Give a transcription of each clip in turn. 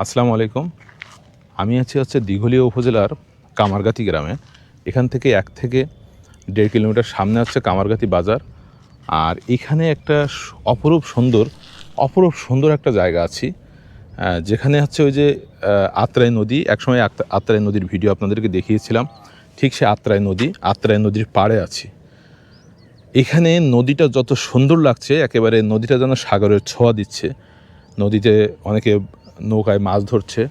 আসসালামু আলাইকুম। আমি হচ্ছে দিঘলিয়া উপজেলার কামারগাতি গ্রামে। এখান থেকে 1 থেকে 1.5 কিলোমিটার সামনে হচ্ছে কামারগাতি বাজার। আর এখানে একটা অপরূপ সুন্দর একটা জায়গা আছি, যেখানে হচ্ছে ওই যে আত্রাই নদী, একসময় আত্রাই নদীর ভিডিও আপনাদেরকে দেখিয়েছিলাম। ঠিক সে আত্রাই নদীর পাড়ে আছি। এখানে নদীটা যত সুন্দর লাগছে, একেবারে নদীটা যেন সাগরের ছোঁয়া দিচ্ছে। নদীতে অনেকে নৌকায় মাছ ধরছে।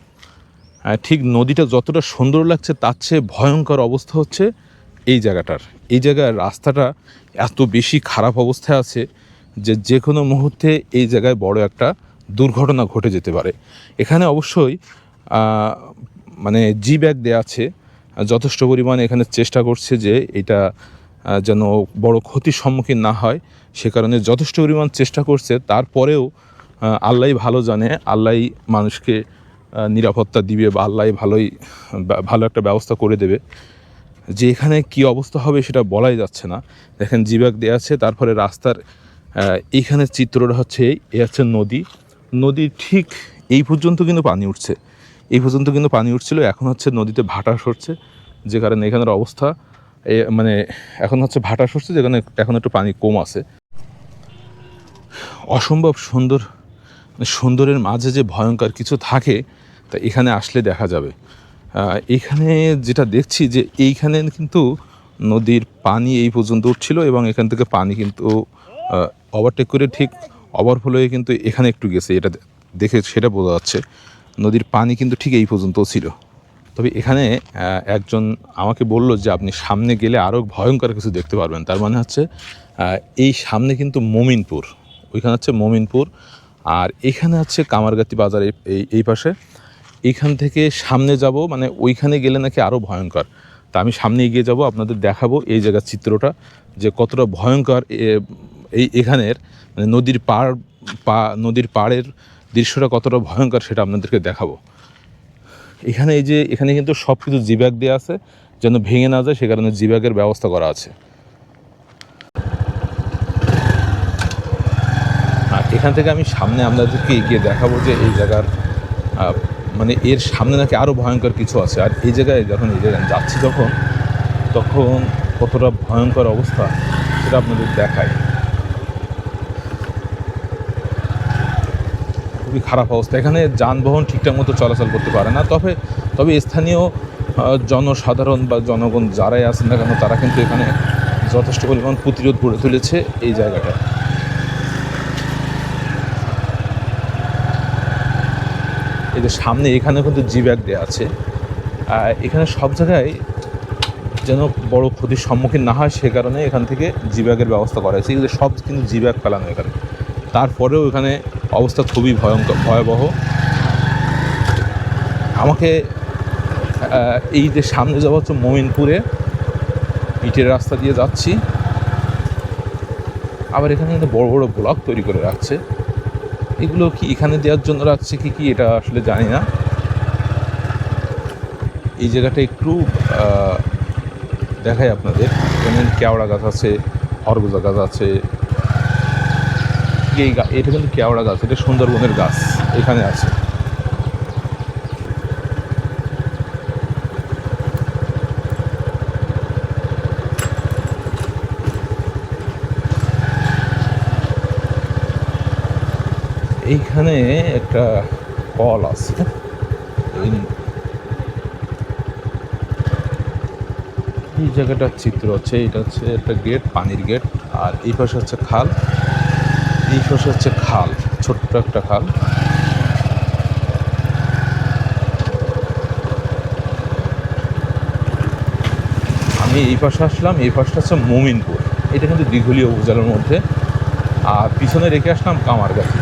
ঠিক নদীটা যতটা সুন্দর লাগছে তার চেয়ে ভয়ঙ্কর অবস্থা হচ্ছে এই জায়গাটার। এই জায়গার রাস্তাটা এত বেশি খারাপ অবস্থায় আছে যে কোনো মুহূর্তে এই জায়গায় বড় একটা দুর্ঘটনা ঘটে যেতে পারে। এখানে অবশ্যই মানে জি ব্যাগ দেওয়া আছে, যথেষ্ট পরিমাণে এখানে চেষ্টা করছে যে এটা যেন বড় ক্ষতির সম্মুখীন না হয়, সে কারণে যথেষ্ট পরিমাণ চেষ্টা করছে। তারপরেও আল্লাহই ভালো জানে, আল্লাহই মানুষকে নিরাপত্তা দিবে বা আল্লাহ ভালো একটা ব্যবস্থা করে দেবে। যে এখানে কি অবস্থা হবে সেটা বলাই যাচ্ছে না। দেখেন জিব্যাগ দেওয়া আছে, তারপরে রাস্তার এইখানে চিত্রটা হচ্ছে এই হচ্ছে নদীর ঠিক এই পর্যন্ত কিন্তু পানি উঠছে, উঠছিল। এখন হচ্ছে নদীতে ভাটা সরছে, যে কারণে এখানের অবস্থা মানে এখন হচ্ছে ভাটা সরছে, যেখানে এখন একটু পানি কম আছে। অসম্ভব সুন্দরের মাঝে যে ভয়ঙ্কর কিছু থাকে তা এখানে আসলে দেখা যাবে। এখানে যেটা দেখছি যে এইখানে কিন্তু নদীর পানি এই পর্যন্ত উঠছিল এবং এখান থেকে পানি কিন্তু ওভারটেক করে ঠিক ওভারফ্লো হয়ে কিন্তু এখানে একটু গেছে। এটা দেখে সেটা বোঝা যাচ্ছে নদীর পানি কিন্তু ঠিক এই পর্যন্তও ছিল। তবে এখানে একজন আমাকে বলল যে আপনি সামনে গেলে আরও ভয়ঙ্কর কিছু দেখতে পারবেন। তার মানে হচ্ছে এই সামনে কিন্তু মমিনপুর, ওইখানে হচ্ছে মমিনপুর, আর এখানে হচ্ছে কামারগাতি বাজার এই পাশে। এইখান থেকে সামনে যাব, মানে ওইখানে গেলে নাকি আরও ভয়ঙ্কর। তা আমি সামনে এগিয়ে যাব, আপনাদের দেখাবো এই জায়গার চিত্রটা যে কতটা ভয়ঙ্কর। এখানের মানে নদীর পাড়ের দৃশ্যটা কতটা ভয়ঙ্কর সেটা আপনাদেরকে দেখাবো। এখানে কিন্তু সব কিছু জিব্যাগ দেওয়া আছে যেন ভেঙে না যায়, সে কারণে জিব্যাগের ব্যবস্থা করা আছে। আর এখান থেকে আমি সামনে আপনাদেরকে এগিয়ে দেখাবো যে এই জায়গার মানে এর সামনে নাকি আরও ভয়ঙ্কর কিছু আছে। আর এই জায়গায় যাচ্ছি তখন কতটা ভয়ঙ্কর অবস্থা সেটা আপনাদের দেখায়। খুবই খারাপ অবস্থা, এখানে যানবাহন ঠিকঠাক মতো চলাচল করতে পারে না। তবে স্থানীয় জনসাধারণ বা জনগণ যারাই আছেন না কেন, তারা কিন্তু এখানে যথেষ্ট পরিমাণ প্রতিরোধ গড়ে তুলেছে এই জায়গাটা। এই যে সামনে এখানে কিন্তু জি ব্যাগ দেওয়া আছে, এখানে সব জায়গায় যেন বড় ক্ষতির সম্মুখীন না হয় সে কারণে এখান থেকে জি ব্যাগের ব্যবস্থা করা হয়েছে। এগুলো সব কিন্তু জি ব্যাগ ফেলানো এখানে। তারপরেও এখানে অবস্থা খুবই ভয়াবহ। আমাকে এই যে সামনে যাওয়া হচ্ছে মমিনপুরে, ইটের রাস্তা দিয়ে যাচ্ছি। আবার এখানে কিন্তু বড় বড় ব্লক তৈরি করে রাখছে। এগুলো কি এখানে দেওয়ার জন্য রাখছে কি এটা আসলে জানি না। এই জায়গাটা একটু দেখাই আপনাদের। যেমন কেওড়া গাছ আছে, খরগোজা গাছ আছে। এটা কিন্তু কেওড়া গাছ, এটা সুন্দরবনের গাছ এখানে আছে। এইখানে একটা কল আছে, এই জায়গাটার চিত্র হচ্ছে, এটা হচ্ছে একটা গেট, পানির গেট। আর এই পাশে হচ্ছে খাল, ছোট্ট একটা খাল। আমি এই পাশে আসলাম, এই পাশটা হচ্ছে মমিনপুর। এটা কিন্তু দিঘলিয়া উপজেলার মধ্যে। আর পিছনে রেখে আসলাম কামারগাতি।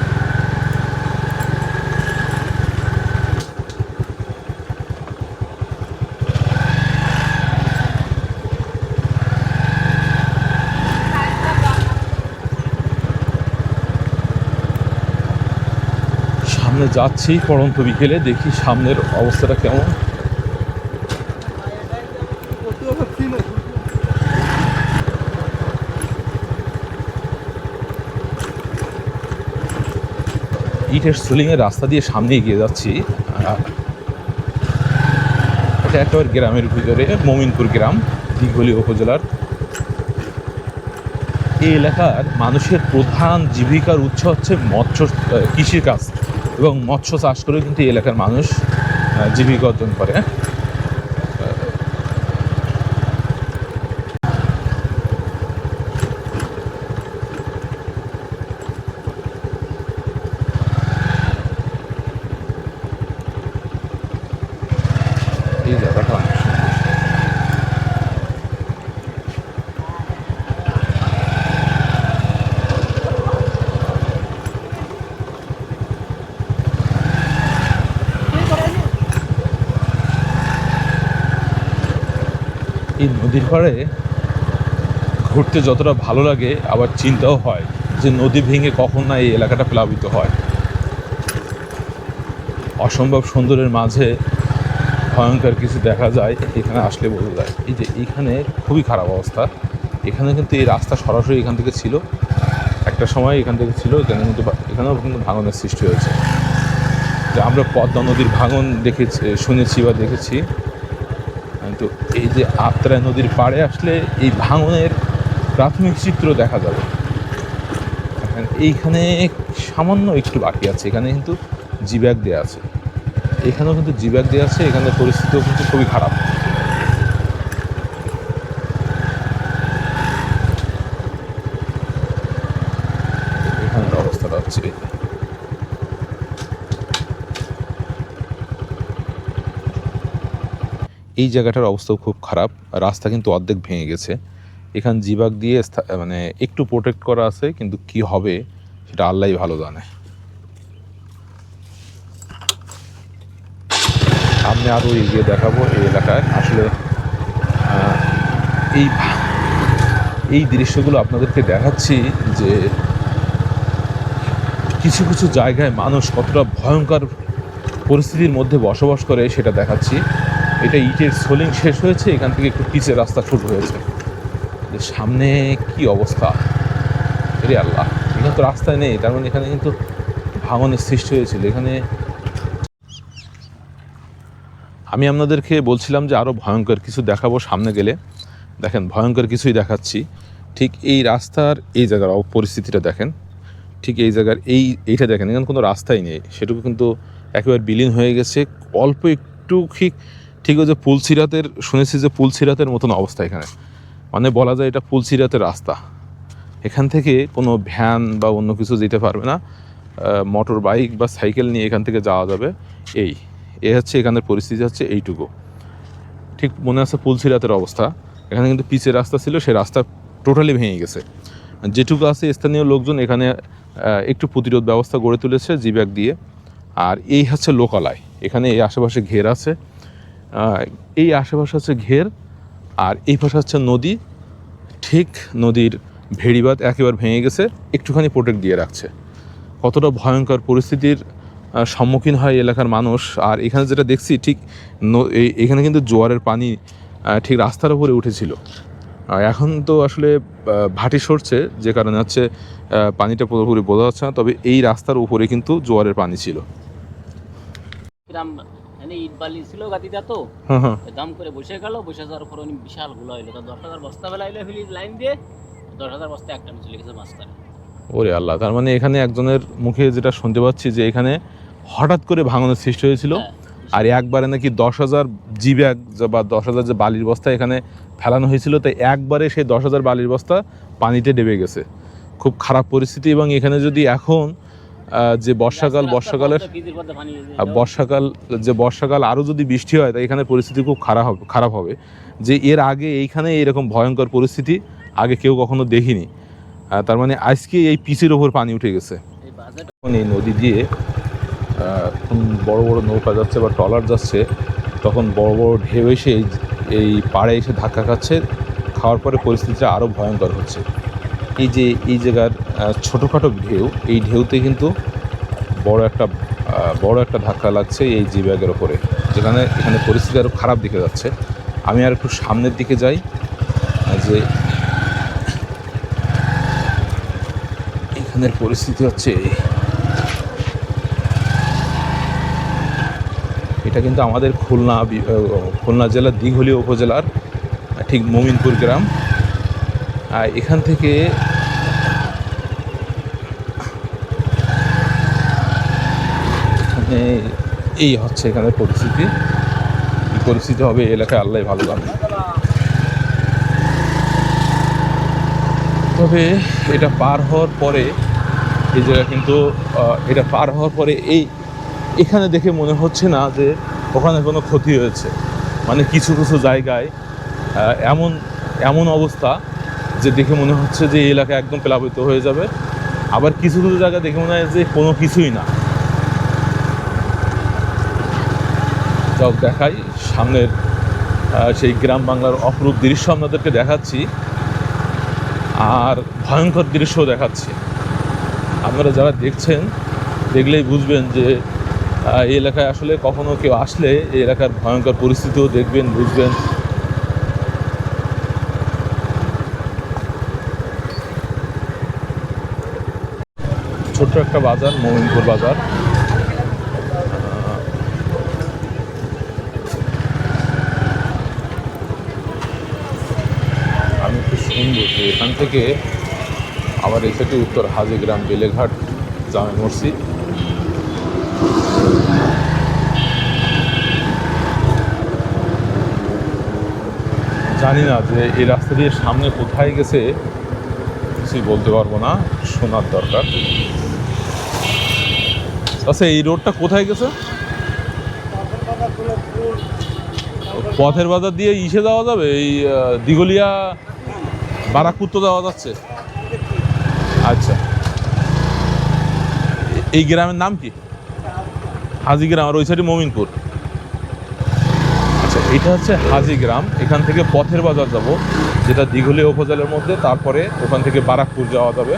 সামনে যাচ্ছি পড়ন্ত বিকেলে, দেখি সামনের অবস্থাটা কেমন। ইটের সোলিংয়ের রাস্তা দিয়ে সামনে এগিয়ে যাচ্ছি। এটা একেবারে গ্রামের ভিতরে, মমিনপুর গ্রাম, দিঘলি উপজেলার। এই এলাকার মানুষের প্রধান জীবিকার উৎস হচ্ছে কৃষিকাজ এবং মৎস্য চাষ করে কিন্তু এই এলাকার মানুষ জীবিকা অর্জন করে। এই জায়গাটা অনেক সুন্দর। এই নদীর পাড়ে ঘুরতে যতটা ভালো লাগে, আবার চিন্তাও হয় যে নদী ভেঙে কখন না এই এলাকাটা প্লাবিত হয়। অসম্ভব সুন্দরের মাঝে ভয়ঙ্কর কিছু দেখা যায়, এখানে আসলে বোঝা যায়। এই যে এইখানে খুবই খারাপ অবস্থা। এখানে কিন্তু এই রাস্তা সরাসরি এখান থেকে ছিল, একটা সময় এখান থেকে ছিল, এখানেও কিন্তু ভাঙনের সৃষ্টি হয়েছে। যে আমরা পদ্মা নদীর ভাঙন শুনেছি বা দেখেছি, কিন্তু এই যে আত্রাই নদীর পাড়ে আসলে এই ভাঙনের প্রাথমিক চিত্র দেখা যাবে। এইখানে সামান্য একটু বাকি আছে, এখানে কিন্তু জিব্যাগ দেওয়া আছে, এখানেও কিন্তু জিব্যাগ দেওয়া আছে। এখানে পরিস্থিতিও কিন্তু খুবই খারাপ। এখানের অবস্থাটা হচ্ছে এই জায়গাটার অবস্থাও খুব খারাপ। রাস্তা কিন্তু অর্ধেক ভেঙে গেছে। এখান জিব্যাগ দিয়ে মানে একটু প্রোটেক্ট করা আছে, কিন্তু কি হবে সেটা আল্লাহই ভালো জানে। সামনে আরও এগিয়ে দেখাবো এই এলাকায়। আসলে এই দৃশ্যগুলো আপনাদেরকে দেখাচ্ছি যে কিছু কিছু জায়গায় মানুষ কতটা ভয়ঙ্কর পরিস্থিতির মধ্যে বসবাস করে সেটা দেখাচ্ছি। এটা ইটের সোলিং শেষ হয়েছে, এখান থেকে একটু পিচের রাস্তা শুরু হয়েছে। যে সামনে কি অবস্থা, এরে আল্লাহ! এখানে তো রাস্তায় নেই, তার মানে এখানে কিন্তু ভাঙনের সৃষ্টি হয়েছিল। এখানে আমি আপনাদেরকে বলছিলাম যে আরও ভয়ঙ্কর কিছু দেখাবো সামনে গেলে। দেখেন, ভয়ঙ্কর কিছুই দেখাচ্ছি। ঠিক এই রাস্তার এই জায়গার পরিস্থিতিটা দেখেন, ঠিক এই জায়গার এইটা দেখেন, এখানে কোনো রাস্তাই নেই, সেটুকু কিন্তু একেবারে বিলীন হয়ে গেছে। অল্প একটু ঠিক ওই যে পুলসিরাতের, শুনেছি যে পুলসিরাতের মতন অবস্থা এখানে, মানে বলা যায় এটা পুলসিরাতের রাস্তা। এখান থেকে কোনো ভ্যান বা অন্য কিছু যেতে পারবে না, মোটর বাইক বা সাইকেল নিয়ে এখান থেকে যাওয়া যাবে। এই হচ্ছে এখানের পরিস্থিতি, হচ্ছে এইটুকু। ঠিক মনে আছে পুলসিরাতের অবস্থা, এখানে কিন্তু পিচের রাস্তা ছিল, সেই রাস্তা টোটালি ভেঙে গেছে। যেটুকু আছে স্থানীয় লোকজন এখানে একটু প্রতিরোধ ব্যবস্থা গড়ে তুলেছে জিব্যাগ দিয়ে। আর এই হচ্ছে লোকালয়, এখানে এই আশেপাশে ঘের আছে, এই আশেপাশে হচ্ছে ঘের, আর এই পাশে হচ্ছে নদী। ঠিক নদীর ভেড়িবাঁধ একেবারে ভেঙে গেছে, একটুখানি প্রোটেক্ট দিয়ে রাখছে। কতটা ভয়ঙ্কর পরিস্থিতির সম্মুখীন হয় এলাকার মানুষ। আর এখানে যেটা দেখছি, ঠিক এখানে কিন্তু জোয়ারের পানি ঠিক রাস্তার উপরে উঠেছিল। এখন তো আসলে ভাটি সরছে, যে কারণে হচ্ছে পানিটা পুরোপুরি বোঝা যাচ্ছে না, তবে এই রাস্তার উপরে কিন্তু জোয়ারের পানি ছিল। ইট বালি ছিল গাতিটা, তো দাম করে বসে গেল, বসে যাওয়ার পর উনি বিশাল গুলো হইলো, 10,000 বস্তা ফেলাইলো লাইন দিয়ে, 10,000 বস্তা একটা চলে গেছে মাঝখানে। ওরে আল্লাহ! তার মানে এখানে একজনের মুখে যেটা শুনতে পাচ্ছি যে এখানে হঠাৎ করে ভাঙনের সৃষ্টি হয়েছিল। আর একবারে নাকি 10,000 জিব্যাগ বা 10,000 যে বালির বস্তা এখানে ফেলানো হয়েছিল, তাই একবারে সেই 10,000 বালির বস্তা পানিতে ডেবে গেছে। খুব খারাপ পরিস্থিতি। এবং এখানে যদি এখন যে বর্ষাকাল আরও যদি বৃষ্টি হয়, তাই এখানে পরিস্থিতি খুব খারাপ হবে। যে এর আগে এইখানে এরকম ভয়ঙ্কর পরিস্থিতি আগে কেউ কখনো দেখিনি। তার মানে আজকে এই পিচের ওপর পানি উঠে গেছে। এই নদী দিয়ে বড় বড় নৌকা যাচ্ছে বা ট্রলার যাচ্ছে, তখন বড় বড় ঢেউ এসে এই পাড়ে এসে ধাক্কা খাচ্ছে, খাওয়ার পরে পরিস্থিতিটা আরও ভয়ঙ্কর হচ্ছে। এই জায়গার ছোটোখাটো ঢেউ, এই ঢেউতে কিন্তু বড় একটা ধাক্কা লাগছে এই জিব্যাগের ওপরে, এখানে পরিস্থিতি আরও খারাপ দিকে যাচ্ছে। আমি আর একটু সামনের দিকে যাই, যে এখানের পরিস্থিতি হচ্ছে এটা কিন্তু আমাদের খুলনা জেলার দিঘলিয়া উপজেলার ঠিক মমিনপুর গ্রাম। এখান থেকে এই হচ্ছে এখানে পরিস্থিতি। কী পরিস্থিতি হবে এই এলাকায় আল্লাহ ভালো জানে। তবে এটা পার হওয়ার পরে এই জায়গা কিন্তু এটা পার হওয়ার পরে এখানে দেখে মনে হচ্ছে না যে ওখানে কোনো ক্ষতি হয়েছে। মানে কিছু কিছু জায়গায় এমন অবস্থা যে দেখে মনে হচ্ছে যে এই এলাকা একদম প্লাবিত হয়ে যাবে, আবার কিছু কিছু জায়গা দেখে মনে হয় যে কোনো কিছুই না। যাও দেখাই সামনের সেই গ্রাম বাংলার অপরূপ দৃশ্য আপনাদেরকে দেখাচ্ছি, আর ভয়ঙ্কর দৃশ্য দেখাচ্ছি। আপনারা যারা দেখছেন দেখলেই বুঝবেন যে এই এলাকায় আসলে কখনো কেউ আসলে এই এলাকার ভয়ঙ্কর পরিস্থিতিও দেখবেন, বুঝবেন। ছোট্ট একটা বাজার, মমিনপুর বাজার। আমি একটু শুনবো যে এখান থেকে আবার এই সাথে উত্তর হাজিগ্রাম, বেলেঘাট, জামে মসজিদ। জানি না যে এই রাস্তা দিয়ে সামনে কোথায় গেছে, কিছুই বলতে পারবো না, শোনার দরকার। আচ্ছা, এই রোডটা কোথায় গেছে? পথের বাজার দিয়ে ইসে যাওয়া যাবে, এই দিঘলিয়া বারাকপুর তো যাওয়া যাচ্ছে। আচ্ছা, এই গ্রামের নাম কি? হাজিগ্রাম, আর ওই সাইডে মমিনপুর। আচ্ছা, এটা হচ্ছে হাজিগ্রাম। এখান থেকে পথের বাজার যাব, যেটা দিঘলিয়া উপজেলার মধ্যে। তারপরে ওখান থেকে বারাকপুর যাওয়া যাবে।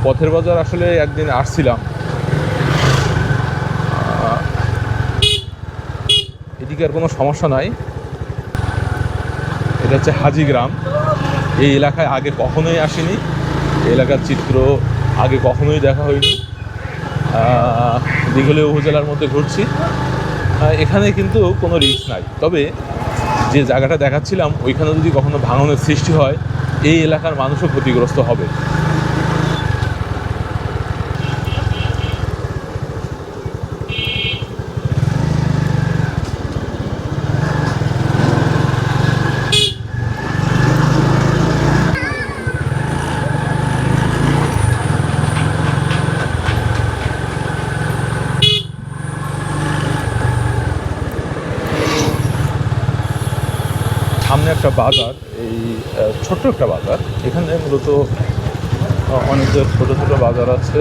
পথের বাজার আসলে একদিন আসছিলাম, এদিকে আর কোনো সমস্যা নাই। এটা হচ্ছে হাজিগ্রাম। এই এলাকায় আগে কখনোই আসিনি, এই এলাকার চিত্র আগে কখনোই দেখা হয়নি। দিঘলিয়া উপজেলার মধ্যে ঘুরছি। এখানে কিন্তু কোনো রিস্ক নাই, তবে যে জায়গাটা দেখাচ্ছিলাম ওইখানে যদি কখনো ভাঙনের সৃষ্টি হয়, এই এলাকার মানুষও ক্ষতিগ্রস্ত হবে। সামনে একটা বাজার, এই ছোট্ট একটা বাজার। এখানে মূলত অনেক ছোট ছোট বাজার আছে।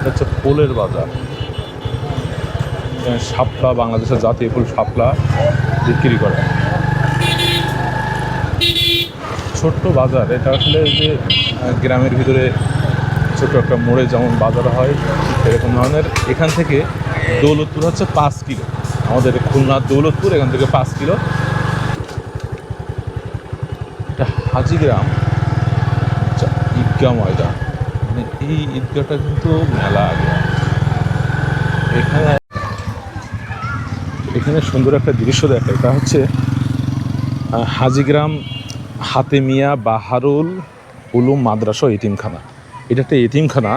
হচ্ছে ফুলের বাজার। শাপলা, বাংলাদেশের জাতীয় ফুল শাপলা বিক্রি করে। ছোট্ট বাজার এটা আসলে যে গ্রামের ভিতরে ছোট একটা মোড়ে যেমন বাজার হয় সেরকম ধরনের। এখান থেকে দৌলতপুর হচ্ছে 5 কিলো, আমাদের খুলনার দৌলতপুর এখান থেকে 5 কিলো। এটা হাজিগ্রাম ঈদগাহ ময়দান। মানে এই ঈদগাহটা কিন্তু মেলা আগে। এখানে সুন্দর একটা দৃশ্য দেখা। এটা হচ্ছে হাজিগ্রাম হাতেমিয়া বাহারুল উলুম মাদ্রাসা এতিমখানা। এটা একটা এতিমখানা।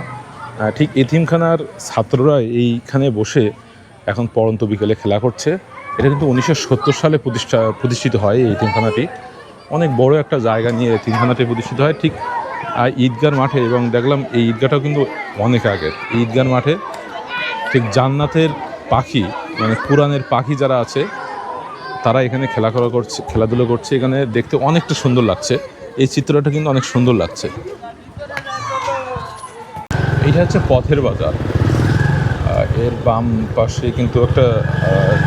ঠিক এতিমখানার ছাত্ররা এইখানে বসে এখন পড়ন্ত বিকেলে খেলা করছে। এটা কিন্তু 1970 সালে প্রতিষ্ঠিত হয় এই এতিমখানাটি। অনেক বড় একটা জায়গা নিয়ে এতিমখানাটি প্রতিষ্ঠিত হয় ঠিক ঈদগার মাঠে। এবং দেখলাম এই ঈদগাহটাও কিন্তু অনেক আগের। এই ঈদগার মাঠে ঠিক জান্নাতের পাখি, মানে কোরআনের পাখি যারা আছে তারা এখানে খেলাধুলো করছে। এখানে দেখতে অনেকটা সুন্দর লাগছে। এই চিত্রটা কিন্তু অনেক সুন্দর লাগছে। এটা হচ্ছে পথের বাজার। এর বাম পাশে কিন্তু একটা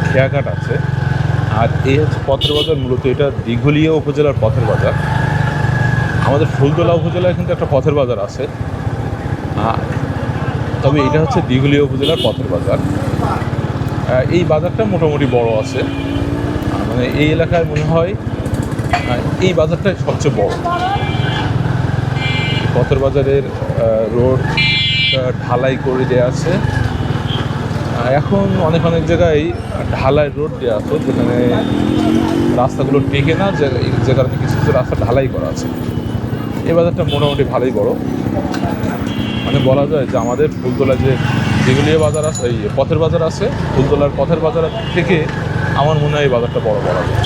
খেয়াঘাট আছে। আর এই হচ্ছে পথের বাজার। মূলত এটা দিঘলিয়া উপজেলার পথের বাজার। আমাদের ফুলতলা উপজেলায় কিন্তু একটা পথের বাজার আছে, তবে এটা হচ্ছে দিঘলিয়া উপজেলার পথের বাজার। এই বাজারটা মোটামুটি বড় আছে, মানে এই এলাকায় মনে হয় এই বাজারটাই সবচেয়ে বড়। পথের বাজারের রোড ঢালাই করে দেওয়া আছে। এখন অনেক জায়গায় ঢালাই রোড দেওয়া আছে, যেখানে রাস্তাগুলো টেকে না, যে কারণে কিছু রাস্তা ঢালাই করা আছে। এই বাজারটা মোটামুটি ভালোই বড়, মানে বলা যায় যে আমাদের ফুলতলা যে দিঘলিয়া বাজার আছে, এই পথের বাজার আছে, ফুলতলার পথের বাজার থেকে আমার মনে হয় এই বাজারটা বড় বলা যায়।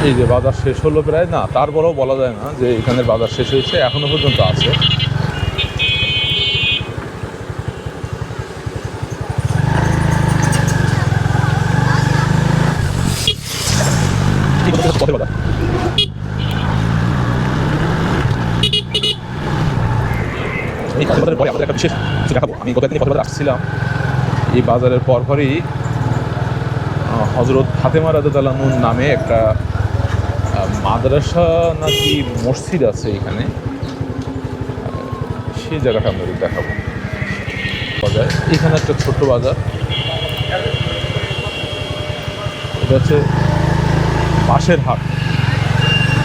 এই যে বাজার শেষ হলো প্রায়, না তারপরেও বলা যায় না যে এখানের বাজার শেষ হয়েছে, এখনো পর্যন্ত আছে। এই বাজারের পরে আমাদের একটা বিশেষ কিছু দেখাবো। আমি গত একদিন বাজারে আসছিলাম, এই বাজারের পরপরই হজরত ফাতেমা রাদিয়াল্লাহু আনহু নামে একটা মাদ্রাসা নাকি মসজিদ আছে এখানে, সেই জায়গাটা আপনাদের দেখাবো। বাজার এখানে একটা ছোট্ট বাজার, এটা হচ্ছে বাঁশের হাট,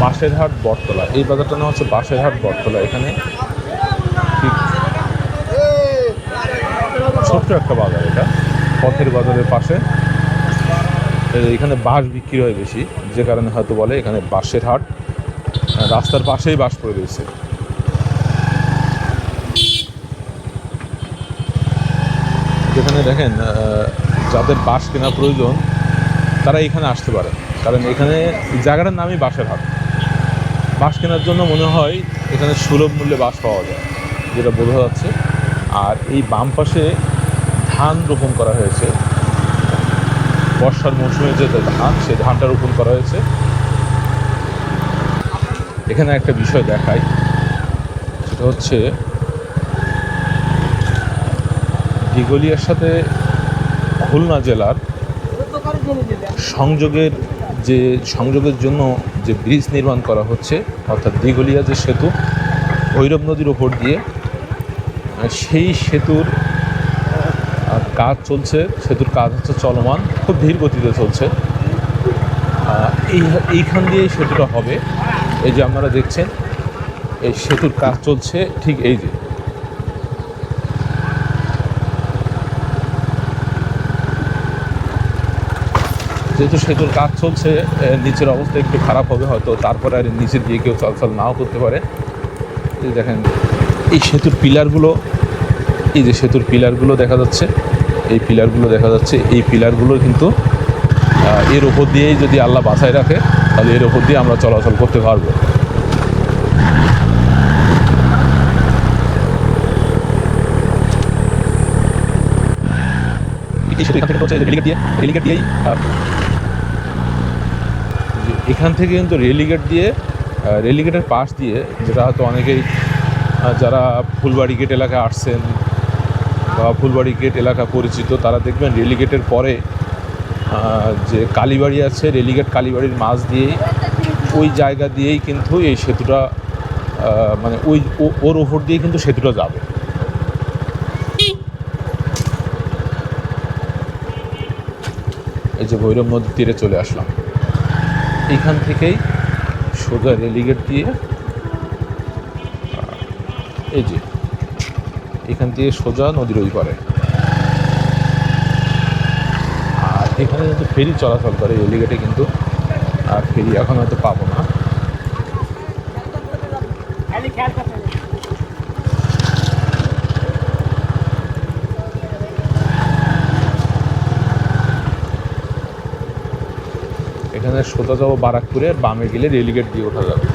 বাঁশের হাট বটতলা। এই বাজারটার নাম হচ্ছে বাঁশের হাট বটতলা। এখানে ঠিক ছোট্ট একটা বাজার, এটা পথের বাজারের পাশে। এখানে বাঁশ বিক্রি হয় বেশি, যে কারণে হয়তো বলে এখানে বাঁশের হাট, রাস্তার পাশেই বাঁশ পড়ে রয়েছে। যেখানে দেখেন যাদের বাঁশ কেনা প্রয়োজন তারা এখানে আসতে পারে, কারণ এখানে জায়গাটার নামই বাঁশের হাট। বাঁশ কেনার জন্য মনে হয় এখানে সুলভ মূল্যে বাঁশ পাওয়া যায়, যেটা বোঝা যাচ্ছে। আর এই বাম পাশে ধান রোপণ করা হয়েছে, বর্ষার মৌসুমে যে ধান, সেই ধানটা রোপণ করা হয়েছে। এখানে একটা বিষয় দেখাই, সেটা হচ্ছে দিঘলিয়ার সাথে খুলনা জেলার সংযোগের জন্য যে ব্রিজ নির্মাণ করা হচ্ছে, অর্থাৎ দিঘলিয়া যে সেতু ভৈরব নদীর ওপর দিয়ে, সেই সেতুর কাজ চলছে। সেতুর কাজ হচ্ছে চলমান, খুব ধীর গতিতে চলছে। এইখান দিয়ে সেতুটা হবে। এই যে আপনারা দেখছেন, এই সেতুর কাজ চলছে ঠিক এই যে, যেহেতু সেতুর কাজ চলছে, নিচের অবস্থা একটু খারাপ হবে হয়তো, তারপরে আর নিচের দিয়ে কেউ চলাচল নাও করতে পারে। এই দেখেন এই সেতুর পিলারগুলো, এই যে সেতুর পিলারগুলো দেখা যাচ্ছে, এই পিলারগুলো দেখা যাচ্ছে, এই পিলারগুলো কিন্তু এর ওপর দিয়েই যদি আল্লাহ বাঁচায় রাখে, তাহলে এর ওপর দিয়ে আমরা চলাচল করতে পারবো। এখান থেকে কিন্তু রেলিগেট দিয়ে, রেলিগেটের পাশ দিয়ে, যেটা হয়তো অনেকেই যারা ফুলবাড়ি গেট এলাকায় আসছেন বা ফুলবাড়ি গেট এলাকা পরিচিত, তারা দেখবেন রেলিগেটের পরে যে কালীবাড়ি আছে, রেলিগেট কালীবাড়ির মাঝ দিয়েই, ওই জায়গা দিয়েই কিন্তু এই সেতুটা, মানে ওর ওপর দিয়ে কিন্তু সেতুটা যাবে। এই যে ভৈরব নদীর তীরে চলে আসলাম, এইখান থেকেই সোজা রেলিগেট দিয়ে, এই যে এখান থেকে সোজা নদীর ওই পারে। আর এখানে কিন্তু ফেরি চলাচল করে, রেলিগেটে কিন্তু আর ফেরি এখন হয়তো পাবো না। এখানে সোজা যাবো বারাকপুরে, বামে গেলে রেলিগেট দিয়ে ওঠা যাবে।